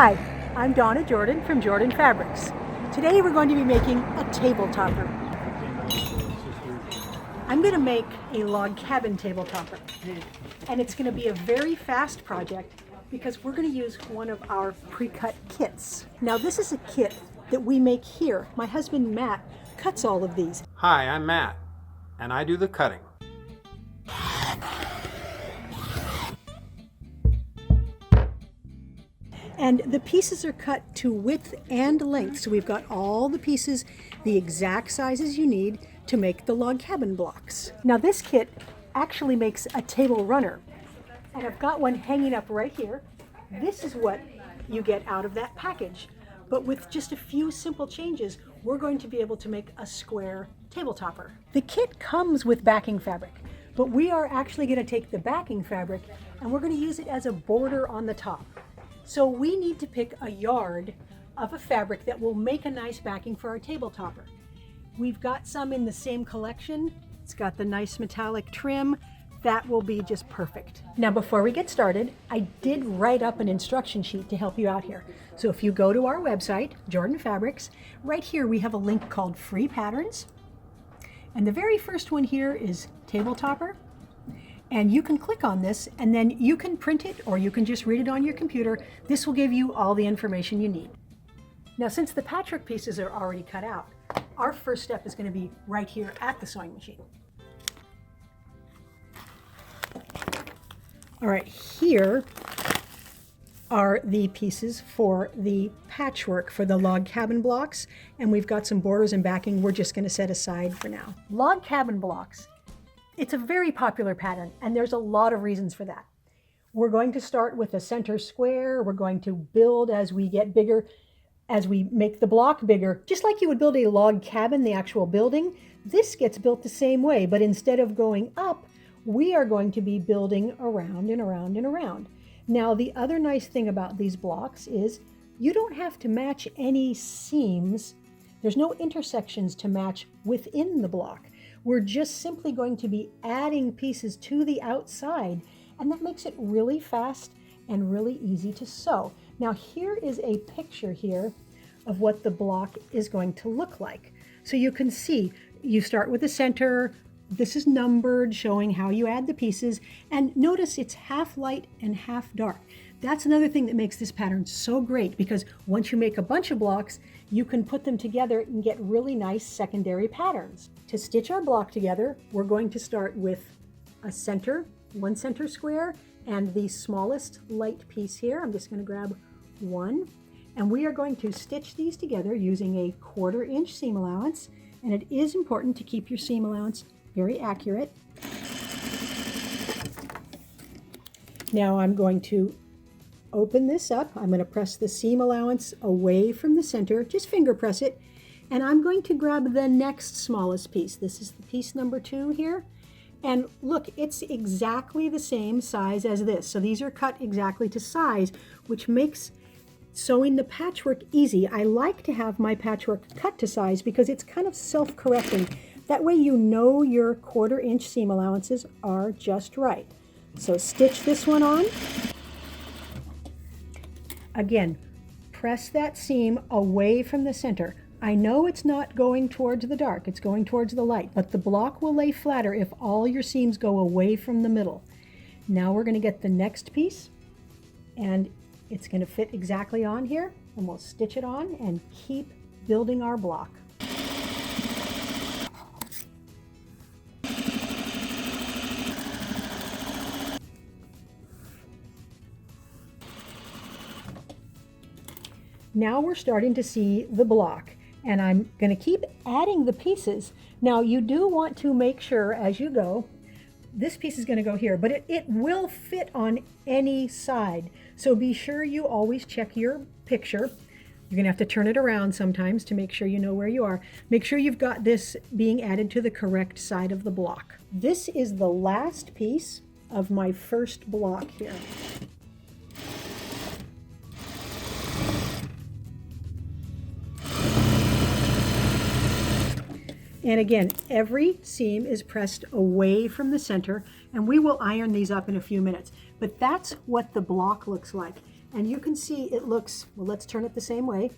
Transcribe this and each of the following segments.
Hi, I'm Donna Jordan from Jordan Fabrics. Today we're going to be making a table topper. I'm going to make a log cabin table topper, and it's going to be a very fast project because we're going to use one of our pre-cut kits. Now this is a kit that we make here. My husband Matt cuts all of these. Hi, I'm Matt, and I do the cutting. And the pieces are cut to width and length, so we've got all the pieces the exact sizes you need to make the log cabin blocks. Now this kit actually makes a table runner, and I've got one hanging up right here. This is what you get out of that package, but with just a few simple changes, we're going to be able to make a square table topper. The kit comes with backing fabric, but we are actually going to take the backing fabric and we're going to use it as a border on the top. So we need to pick a yard of a fabric that will make a nice backing for our table topper. We've got some in the same collection. It's got the nice metallic trim. That will be just perfect. Now before we get started, I did write up an instruction sheet to help you out here. So if you go to our website, Jordan Fabrics, right here we have a link called Free Patterns. And the very first one here is Table Topper. And you can click on this and then you can print it or you can just read it on your computer. This will give you all the information you need. Now since the patchwork pieces are already cut out, our first step is going to be right here at the sewing machine. All right, here are the pieces for the patchwork for the log cabin blocks, and we've got some borders and backing we're just going to set aside for now. Log cabin blocks. It's a very popular pattern, and there's a lot of reasons for that. We're going to start with a center square. We're going to build as we get bigger, as we make the block bigger. Just like you would build a log cabin, the actual building, this gets built the same way, but instead of going up, we are going to be building around and around and around. Now, the other nice thing about these blocks is you don't have to match any seams. There's no intersections to match within the block. We're just simply going to be adding pieces to the outside, and that makes it really fast and really easy to sew. Now here is a picture here of what the block is going to look like. So you can see, you start with the center. This is numbered, showing how you add the pieces, and notice it's half light and half dark. That's another thing that makes this pattern so great, because once you make a bunch of blocks, you can put them together and get really nice secondary patterns. To stitch our block together, we're going to start with a center, one center square, and the smallest light piece here. I'm just going to grab one, and we are going to stitch these together using a 1/4 inch seam allowance, and it is important to keep your seam allowance very accurate. Now I'm going to open this up. I'm going to press the seam allowance away from the center, just finger press it, and I'm going to grab the next smallest piece. This is the piece number 2 here, and look, it's exactly the same size as this. So these are cut exactly to size, which makes sewing the patchwork easy. I like to have my patchwork cut to size because it's kind of self-correcting. That way you know your 1/4 inch seam allowances are just right. So stitch this one on. Again, press that seam away from the center. I know it's not going towards the dark, it's going towards the light, but the block will lay flatter if all your seams go away from the middle. Now we're going to get the next piece, and it's going to fit exactly on here, and we'll stitch it on and keep building our block. Now we're starting to see the block, and I'm going to keep adding the pieces. Now you do want to make sure as you go, this piece is going to go here, but it will fit on any side. So be sure you always check your picture. You're going to have to turn it around sometimes to make sure you know where you are. Make sure you've got this being added to the correct side of the block. This is the last piece of my first block here. And again, every seam is pressed away from the center, and we will iron these up in a few minutes. But that's what the block looks like. And you can see it looks, well, let's turn it the same way.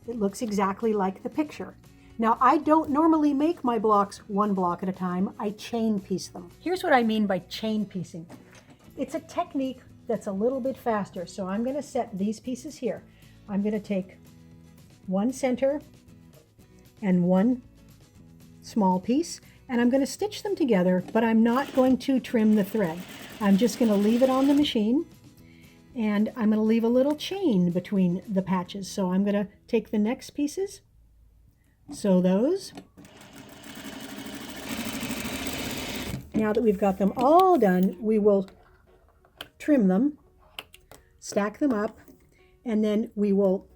It looks exactly like the picture. Now, I don't normally make my blocks one block at a time. I chain piece them. Here's what I mean by chain piecing. It's a technique that's a little bit faster. So I'm going to set these pieces here. I'm going to take one center and one small piece, and I'm going to stitch them together, but I'm not going to trim the thread. I'm just going to leave it on the machine, and I'm going to leave a little chain between the patches. So I'm going to take the next pieces, sew those. Now that we've got them all done, we will trim them, stack them up, and then we will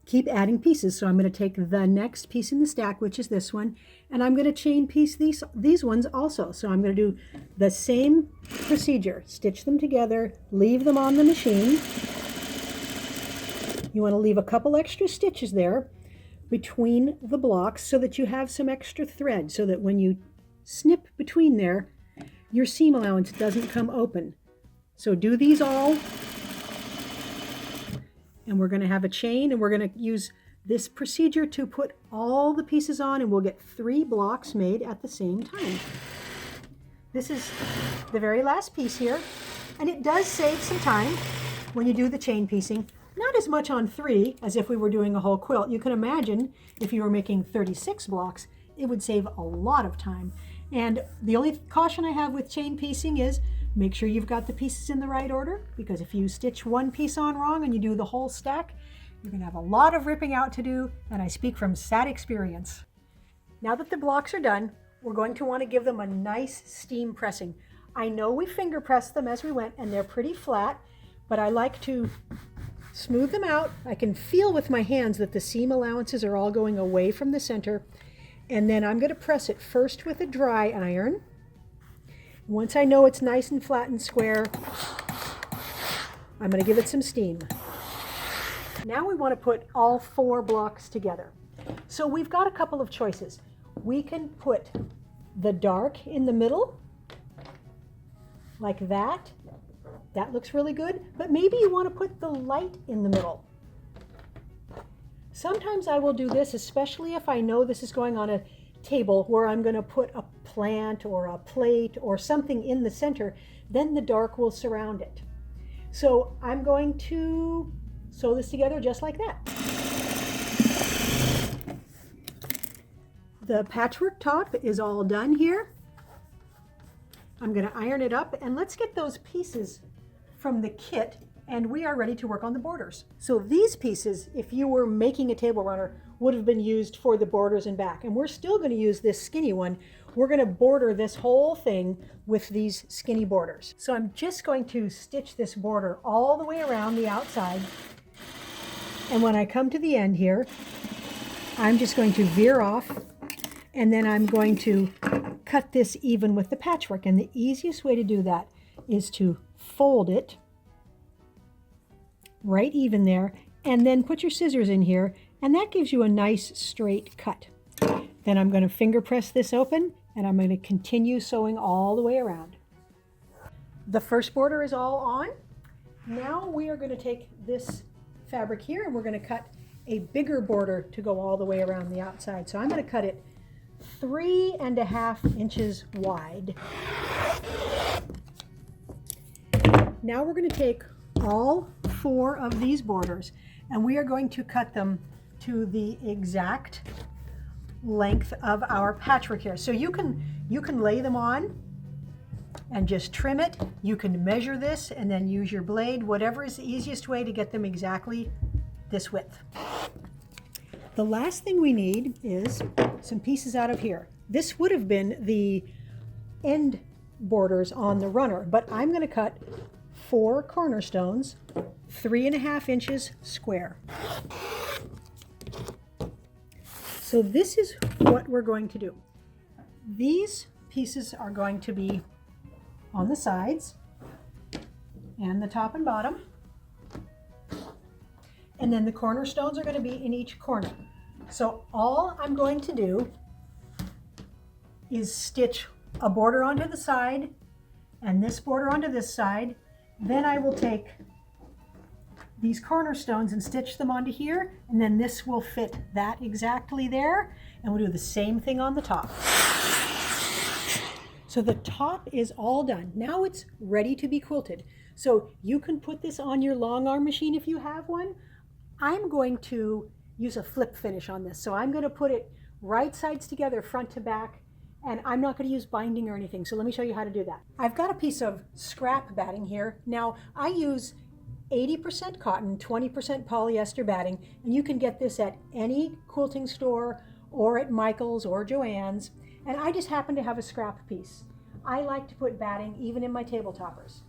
keep adding pieces. So I'm going to take the next piece in the stack, which is this one, and I'm going to chain piece these ones also. So I'm going to do the same procedure, stitch them together, leave them on the machine. You want to leave a couple extra stitches there between the blocks so that you have some extra thread, so that when you snip between there, your seam allowance doesn't come open. So do these all, and we're going to have a chain, and we're going to use this procedure to put all the pieces on, and we'll get 3 blocks made at the same time. This is the very last piece here, and it does save some time when you do the chain piecing. Not as much on 3 as if we were doing a whole quilt. You can imagine if you were making 36 blocks, it would save a lot of time. And the only caution I have with chain piecing is make sure you've got the pieces in the right order, because if you stitch one piece on wrong and you do the whole stack, you're going to have a lot of ripping out to do, and I speak from sad experience. Now that the blocks are done, we're going to want to give them a nice steam pressing. I know we finger pressed them as we went, and they're pretty flat, but I like to smooth them out. I can feel with my hands that the seam allowances are all going away from the center, and then I'm going to press it first with a dry iron. Once I know it's nice and flat and square, I'm going to give it some steam. Now we want to put all 4 blocks together. So we've got a couple of choices. We can put the dark in the middle, like that. That looks really good, but maybe you want to put the light in the middle. Sometimes I will do this, especially if I know this is going on a table where I'm going to put a plant or a plate or something in the center, then the dark will surround it. So I'm going to sew this together just like that. The patchwork top is all done here. I'm going to iron it up, and let's get those pieces from the kit, and we are ready to work on the borders. So these pieces, if you were making a table runner, would have been used for the borders and back, and we're still going to use this skinny one. We're going to border this whole thing with these skinny borders. So I'm just going to stitch this border all the way around the outside, and when I come to the end here, I'm just going to veer off, and then I'm going to cut this even with the patchwork. And the easiest way to do that is to fold it right even there, and then put your scissors in here, and that gives you a nice straight cut. Then I'm going to finger press this open, and I'm going to continue sewing all the way around. The first border is all on. Now we are going to take this fabric here, and we're going to cut a bigger border to go all the way around the outside. So I'm going to cut it 3.5 inches wide. Now we're going to take all 4 of these borders, and we are going to cut them to the exact length of our patchwork here. So you can lay them on and just trim it. You can measure this and then use your blade, whatever is the easiest way to get them exactly this width. The last thing we need is some pieces out of here. This would have been the end borders on the runner, but I'm going to cut 4 cornerstones, 3.5 inches square. So this is what we're going to do. These pieces are going to be on the sides and the top and bottom. And then the cornerstones are going to be in each corner. So all I'm going to do is stitch a border onto the side and this border onto this side. Then I will take these cornerstones and stitch them onto here, and then this will fit that exactly there, and we'll do the same thing on the top. So the top is all done. Now it's ready to be quilted. So you can put this on your long arm machine if you have one. I'm going to use a flip finish on this. So I'm going to put it right sides together, front to back, and I'm not going to use binding or anything. So let me show you how to do that. I've got a piece of scrap batting here. Now I use 80% cotton, 20% polyester batting, and you can get this at any quilting store or at Michael's or Joann's. And I just happen to have a scrap piece. I like to put batting even in my table toppers.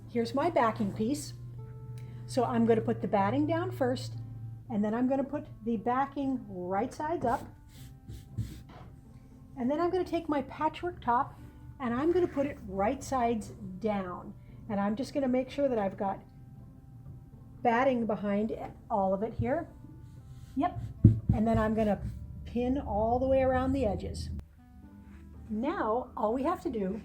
Here's my backing piece. So I'm going to put the batting down first, and then I'm going to put the backing right sides up. And then I'm going to take my patchwork top and I'm going to put it right sides down. And I'm just going to make sure that I've got batting behind all of it here. Yep. And then I'm going to pin all the way around the edges. Now all we have to do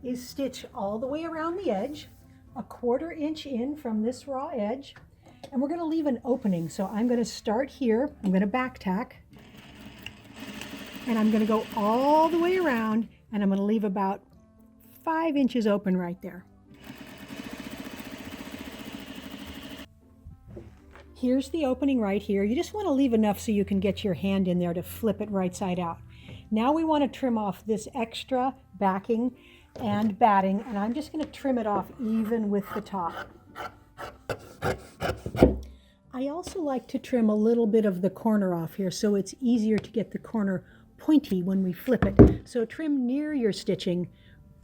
is stitch all the way around the edge, a 1/4 inch in from this raw edge, and we're going to leave an opening. So I'm going to start here, I'm going to back tack, and I'm going to go all the way around, and I'm going to leave about 5 inches open right there. Here's the opening right here. You just want to leave enough so you can get your hand in there to flip it right side out. Now we want to trim off this extra backing and batting, and I'm just going to trim it off even with the top. I also like to trim a little bit of the corner off here so it's easier to get the corner pointy when we flip it. So trim near your stitching,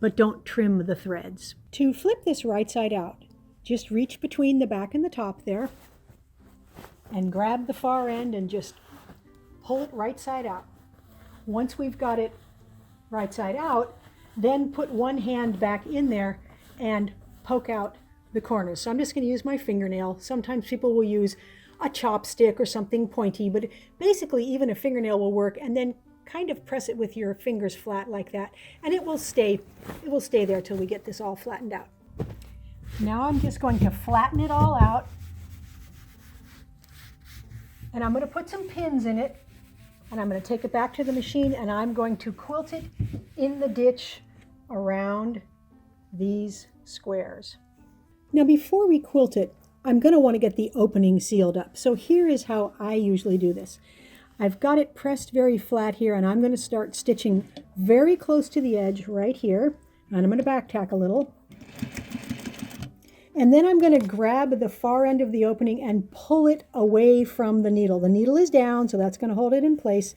but don't trim the threads. To flip this right side out, just reach between the back and the top there and grab the far end and just pull it right side out. Once we've got it right side out, then put one hand back in there and poke out the corners. So I'm just going to use my fingernail. Sometimes people will use a chopstick or something pointy, but basically even a fingernail will work, and then kind of press it with your fingers flat like that, and it will stay there till we get this all flattened out. Now I'm just going to flatten it all out, and I'm going to put some pins in it, and I'm going to take it back to the machine, and I'm going to quilt it in the ditch around these squares. Now before we quilt it, I'm going to want to get the opening sealed up. So here is how I usually do this. I've got it pressed very flat here, and I'm going to start stitching very close to the edge right here, and I'm going to back tack a little. And then I'm going to grab the far end of the opening and pull it away from the needle. The needle is down, so that's going to hold it in place.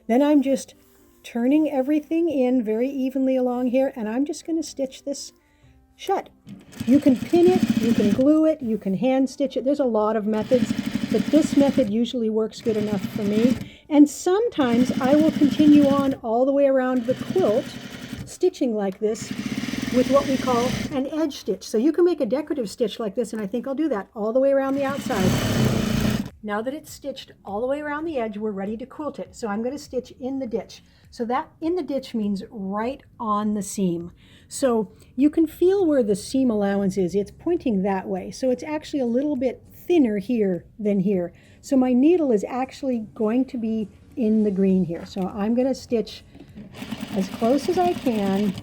Then I'm just turning everything in very evenly along here, and I'm just going to stitch this shut. You can pin it, you can glue it, you can hand stitch it. There's a lot of methods, but this method usually works good enough for me. And sometimes I will continue on all the way around the quilt, stitching like this with what we call an edge stitch. So you can make a decorative stitch like this, and I think I'll do that all the way around the outside. Now that it's stitched all the way around the edge, we're ready to quilt it. So I'm going to stitch in the ditch. So that in the ditch means right on the seam. So you can feel where the seam allowance is. It's pointing that way. So it's actually a little bit thinner here than here. So my needle is actually going to be in the green here. So I'm going to stitch as close as I can.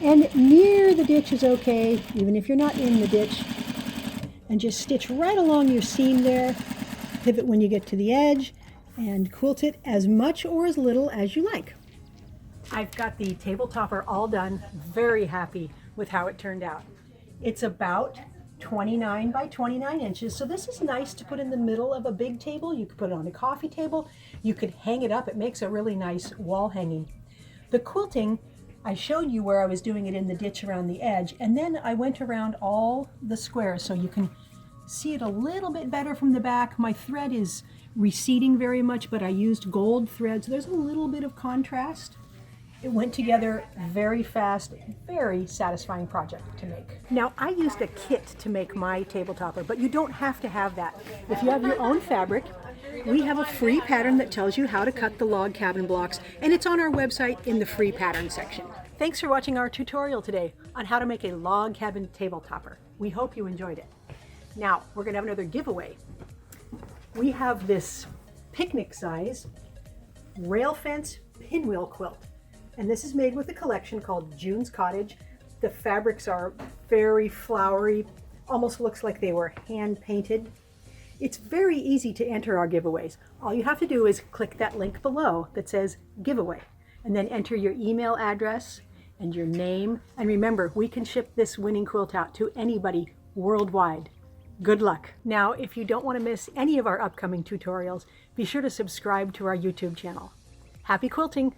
And near the ditch is okay, even if you're not in the ditch. And just stitch right along your seam there. Pivot when you get to the edge and quilt it as much or as little as you like. I've got the table topper all done. Very happy with how it turned out. It's about 29 by 29 inches. So this is nice to put in the middle of a big table. You could put it on a coffee table. You could hang it up. It makes a really nice wall hanging. The quilting, I showed you where I was doing it in the ditch around the edge, and then I went around all the squares so you can see it a little bit better from the back. My thread is receding very much, but I used gold thread, so there's a little bit of contrast. It went together very fast, very satisfying project to make. Now, I used a kit to make my table topper, but you don't have to have that. If you have your own fabric, we have a free pattern that tells you how to cut the log cabin blocks, and it's on our website in the free pattern section. Thanks for watching our tutorial today on how to make a log cabin table topper. We hope you enjoyed it. Now, we're gonna have another giveaway. We have this picnic size rail fence pinwheel quilt. And this is made with a collection called June's Cottage. The fabrics are very flowery, almost looks like they were hand painted. It's very easy to enter our giveaways. All you have to do is click that link below that says giveaway, and then enter your email address and your name. And remember, we can ship this winning quilt out to anybody worldwide. Good luck. Now, if you don't want to miss any of our upcoming tutorials, be sure to subscribe to our YouTube channel. Happy quilting!